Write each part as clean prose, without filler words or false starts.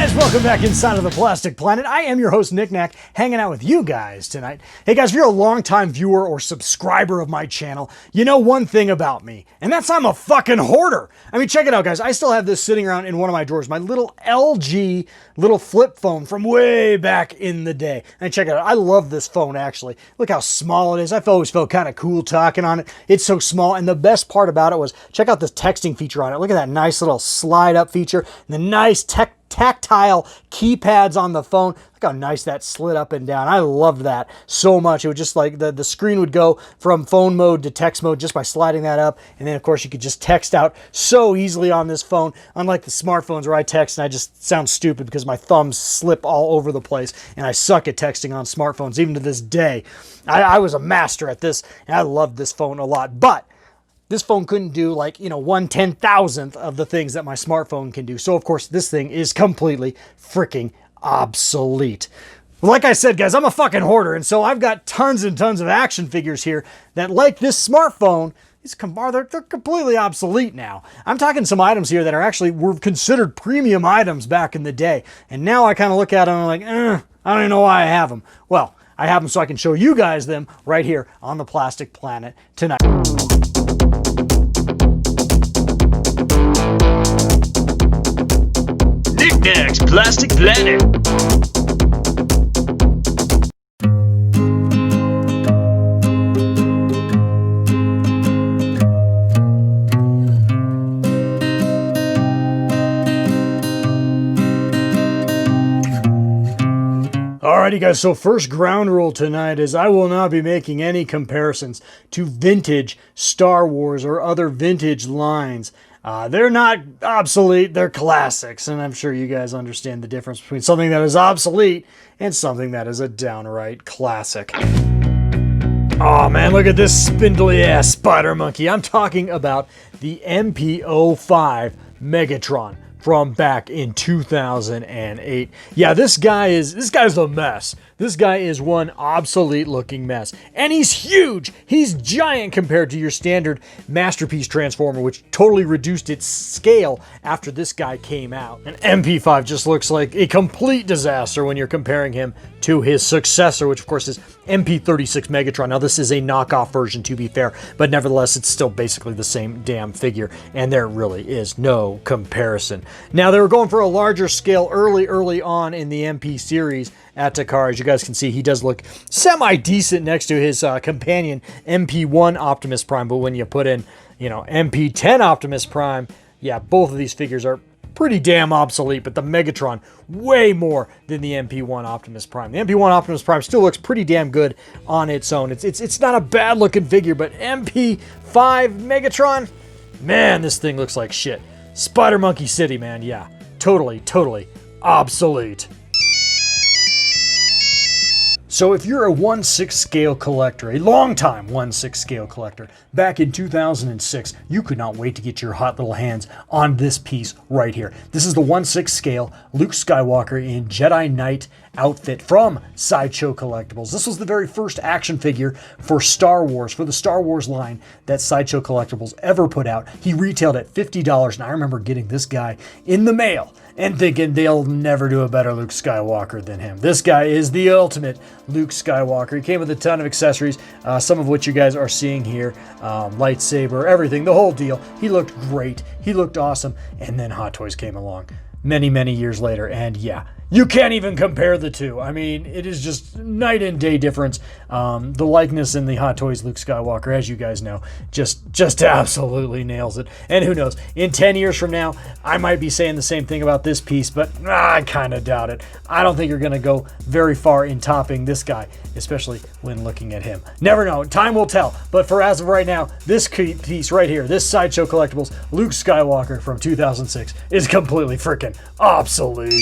guys, welcome back inside of the Plastic Planet. I am your host, Nick Knack, hanging out with you guys tonight. Hey guys, if you're a longtime viewer or subscriber of my channel, you know one thing about me, and that's I'm a fucking hoarder. I mean, check it out, guys. I still have this sitting around in one of my drawers, my little LG little flip phone from way back in the day. And check it out. I love this phone, actually. Look how small it is. I've always felt kind of cool talking on it. It's so small, and the best part about it was, check out this texting feature on it. Look at that nice little slide up feature, and the nice tactile keypads on the phone. Look how nice that slid up and down. I loved that so much. It would just like the screen would go from phone mode to text mode just by sliding that up. And then of course you could just text out so easily on this phone, unlike the smartphones where I text and I just sound stupid because my thumbs slip all over the place and I suck at texting on smartphones. Even to this day, I was a master at this and I loved this phone a lot. But this phone couldn't do like, 1/10,000th of the things that my smartphone can do. So of course this thing is completely freaking obsolete. Like I said, guys, I'm a fucking hoarder. And so I've got tons and tons of action figures here that, like this smartphone, they're completely obsolete now. I'm talking some items here that were considered premium items back in the day. And now I kind of look at them and I'm like, I don't even know why I have them. Well, I have them so I can show you guys them right here on the Plastic Planet tonight. Knack's Plastic Planet. Alrighty guys, so first ground rule tonight is I will not be making any comparisons to vintage Star Wars or other vintage lines. They're not obsolete, they're classics, and I'm sure you guys understand the difference between something that is obsolete and something that is a downright classic. Oh man, look at this spindly ass spider monkey. I'm talking about the MP05 Megatron from back in 2008. Yeah, this guy's a mess. This guy is one obsolete looking mess. And he's huge. He's giant compared to your standard Masterpiece Transformer, which totally reduced its scale after this guy came out. And MP5 just looks like a complete disaster when you're comparing him to his successor, which of course is MP36 Megatron. Now this is a knockoff version, to be fair, but nevertheless it's still basically the same damn figure, and there really is no comparison. Now they were going for a larger scale early on in the MP series at Takara. As you guys can see, he does look semi-decent next to his companion MP1 Optimus Prime, but when you put in, MP10 Optimus Prime, yeah, both of these figures are pretty damn obsolete, but the Megatron way more than the MP1 Optimus Prime. The MP1 Optimus Prime still looks pretty damn good on its own. It's not a bad looking figure, but MP5 Megatron, man, this thing looks like shit. Spider Monkey City, man, yeah, totally obsolete. So if you're a 1/6 scale collector, a long-time 1/6 scale collector, back in 2006, you could not wait to get your hot little hands on this piece right here. This is the 1/6 scale Luke Skywalker in Jedi Knight outfit from Sideshow Collectibles. This was the very first action figure for Star Wars, for the Star Wars line that Sideshow Collectibles ever put out. He retailed at $50, and I remember getting this guy in the mail and thinking they'll never do a better Luke Skywalker than him. This guy is the ultimate Luke Skywalker. He came with a ton of accessories, some of which you guys are seeing here, lightsaber, everything, the whole deal. He looked great. He looked awesome. And then Hot Toys came along many years later, and yeah, you can't even compare the two. I mean, it is just night and day difference. The likeness in the Hot Toys Luke Skywalker, as you guys know, just absolutely nails it. And who knows, in 10 years from now, I might be saying the same thing about this piece, but I kind of doubt it. I don't think you're going to go very far in topping this guy, especially when looking at him. Never know, time will tell. But for as of right now, this piece right here, this Sideshow Collectibles Luke Skywalker from 2006 is completely freaking obsolete.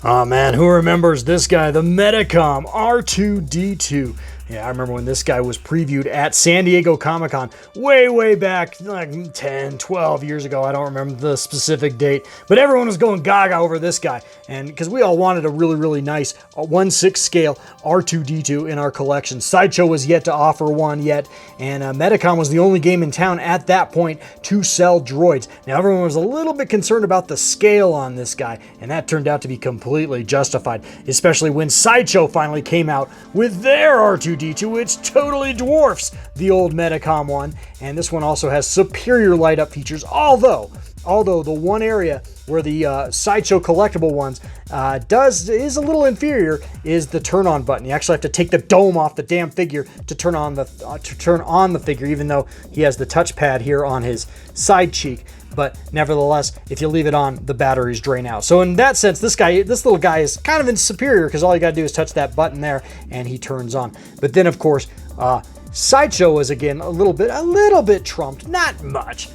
Oh man, who remembers this guy? The Metacom R2-D2 Yeah, I remember when this guy was previewed at San Diego Comic-Con way back, like 10, 12 years ago. I don't remember the specific date, but everyone was going gaga over this guy. And because we all wanted a really nice 1/6 scale R2-D2 in our collection. Sideshow was yet to offer one yet, and Medicom was the only game in town at that point to sell droids. Now, everyone was a little bit concerned about the scale on this guy, and that turned out to be completely justified, especially when Sideshow finally came out with their R2-D2, which totally dwarfs the old Medicom one. And this one also has superior light up features, although the one area where the Sideshow collectible ones is a little inferior is the turn on button. You actually have to take the dome off the damn figure to turn on the figure, even though he has the touchpad here on his side cheek. But nevertheless, if you leave it on, the batteries drain out. So in that sense, this little guy is kind of superior because all you gotta do is touch that button there and he turns on. But then of course, Sideshow was again a little bit trumped, not much,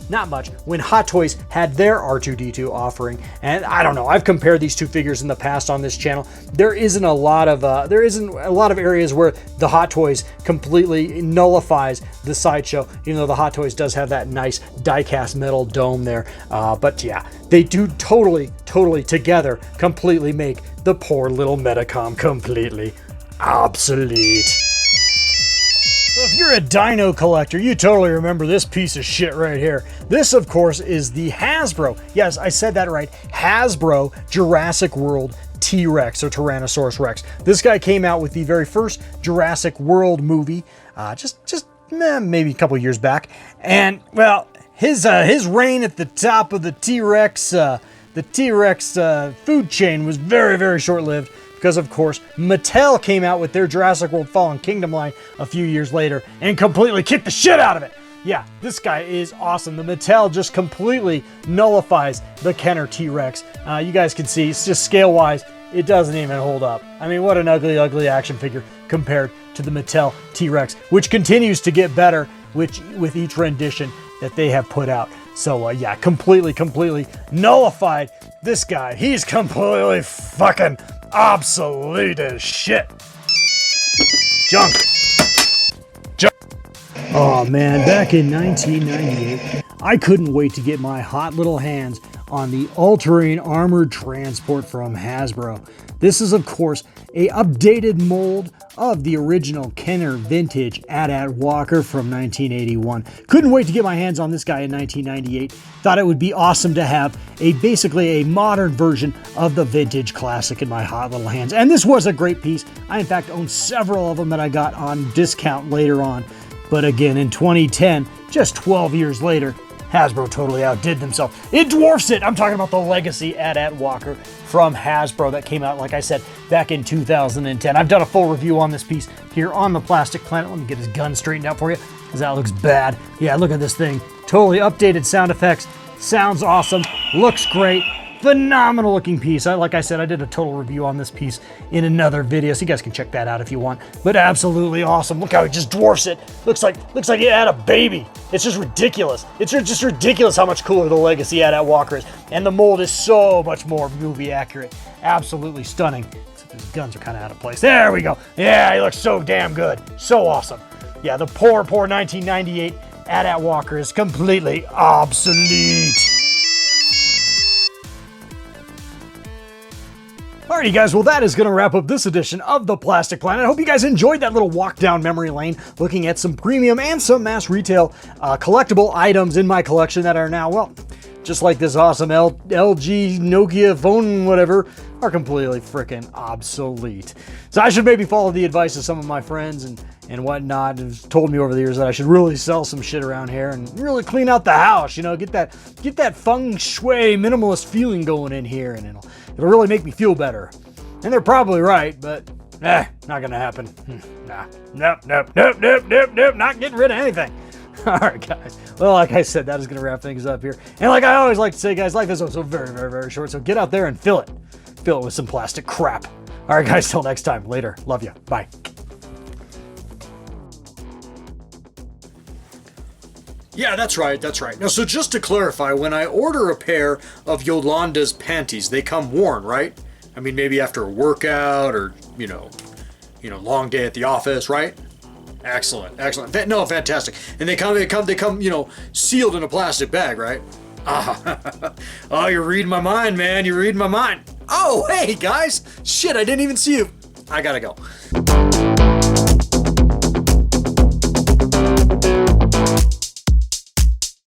when Hot Toys had their R2-D2 offering. And I don't know, I've compared these two figures in the past on this channel. There isn't a lot of areas where the Hot Toys completely nullifies the Sideshow, even though the Hot Toys does have that nice die-cast metal dome there. But yeah, they do totally together completely make the poor little Medicom completely obsolete. So if you're a dino collector, you totally remember this piece of shit right here. This, of course, is the Hasbro, yes, I said that right, Hasbro Jurassic World T-Rex, or Tyrannosaurus Rex. This guy came out with the very first Jurassic World movie, maybe a couple years back. And, well, his reign at the top of the T-Rex food chain was very short-lived. Because, of course, Mattel came out with their Jurassic World Fallen Kingdom line a few years later and completely kicked the shit out of it. Yeah, this guy is awesome. The Mattel just completely nullifies the Kenner T-Rex. You guys can see, it's just scale-wise, it doesn't even hold up. I mean, what an ugly action figure compared to the Mattel T-Rex, which continues to get better with each rendition that they have put out. So, yeah, completely nullified this guy. He's completely fucking obsolete as shit. Junk. Oh man, back in 1998, I couldn't wait to get my hot little hands on the all-terrain armored transport from Hasbro. This is, of course, a updated mold of the original Kenner vintage AT-AT Walker from 1981. Couldn't wait to get my hands on this guy in 1998. Thought it would be awesome to have basically a modern version of the vintage classic in my hot little hands. And this was a great piece. I, in fact, own several of them that I got on discount later on. But again, in 2010, just 12 years later, Hasbro totally outdid themselves. It dwarfs it. I'm talking about the legacy AT-AT Walker from Hasbro that came out, like I said, back in 2010. I've done a full review on this piece here on the Plastic Planet. Let me get his gun straightened out for you, because that looks bad. Yeah, look at this thing. Totally updated sound effects. Sounds awesome. Looks great. Phenomenal looking piece. Like I said, I did a total review on this piece in another video, so you guys can check that out if you want. But absolutely awesome. Look how it just dwarfs it. Looks like it had a baby. It's just ridiculous. It's just ridiculous how much cooler the legacy AT-AT Walker is. And the mold is so much more movie accurate. Absolutely stunning. Except his guns are kind of out of place. There we go. Yeah, he looks so damn good. So awesome. Yeah, the poor 1998 AT-AT Walker is completely obsolete. Alrighty guys, well that is going to wrap up this edition of the Plastic Planet. I hope you guys enjoyed that little walk down memory lane, looking at some premium and some mass retail collectible items in my collection that are now, well, just like this awesome LG Nokia phone whatever, are completely freaking obsolete. So I should maybe follow the advice of some of my friends and whatnot, who've told me over the years that I should really sell some shit around here and really clean out the house, you know, get that feng shui minimalist feeling going in here, and it'll really make me feel better. And they're probably right, but not gonna happen. Nope, not getting rid of anything. Alright guys, well like I said, that is gonna wrap things up here. And like I always like to say guys, life is so very short, so get out there and fill it with some plastic crap. Alright guys, till next time, later, love you, bye. Yeah, that's right. Now, so just to clarify, when I order a pair of Yolanda's panties, they come worn, right? I mean, maybe after a workout or, you know, long day at the office, right? Excellent, excellent. No, fantastic. And they come, you know, sealed in a plastic bag, right? Ah, oh, you're reading my mind, man. You're reading my mind. Oh, hey, guys. Shit, I didn't even see you. I gotta go.